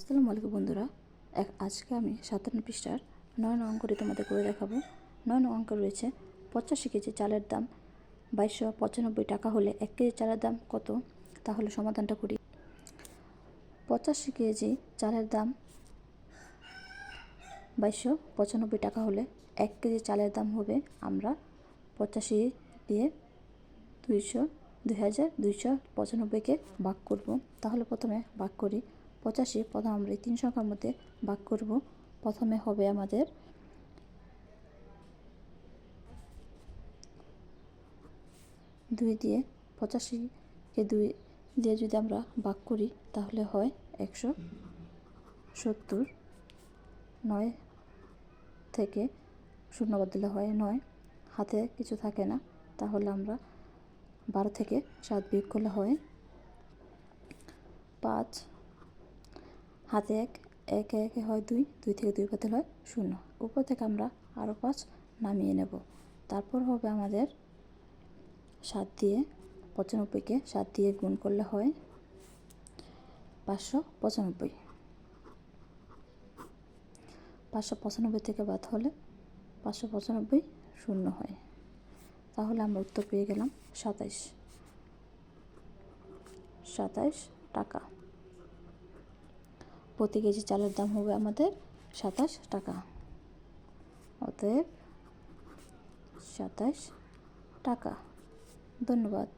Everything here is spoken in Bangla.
আসসালামু আলাইকুম বন্ধুরা। আজকে আমি 57 পৃষ্ঠার 9 নং অঙ্কটি তোমাদের করে দেখাবো। 9 নং অঙ্ক রয়েছে 85 কেজি চালের দাম 2295 টাকা হলে 1 কেজি চালের দাম কত? তাহলে সমাধানটা করি। 85 কেজি চালের দাম 2295 টাকা হলে 1 কেজি চালের দাম হবে, আমরা 85 দিয়ে 2295কে ভাগ করব। তাহলে প্রথমে ভাগ করি 85, প্রথমে আমরা এই 3 সংখ্যার মধ্যে ভাগ করব। প্রথমে হবে আমাদের 2 দিয়ে 85কে 2 দিয়ে যদি আমরা ভাগ করি তাহলে হয় 170। 9 থেকে 0 বাদ দিলে হয় 9, হাতে কিছু থাকে না, তাহলে আমরা 12 থেকে 7 বিয়োগ করলে হয় 5, হাতে 1, 1 1 হয় 2, 2 থেকে 2 বাদ দিলে হয় 0। উপর থেকে আমরা আরও 5 নামিয়ে নেব। তারপর হবে আমাদের 7 দিয়ে 95কে 7 দিয়ে গুণ করলে হয় 595। 595 থেকে বাদ হলে 595 শূন্য হয়। তাহলে আমরা উত্তর পেয়ে গেলাম 27 টাকা। প্রতি কেজি চালের দাম হবে আমাদের 27 টাকা। অতএব 27 টাকা। ধন্যবাদ।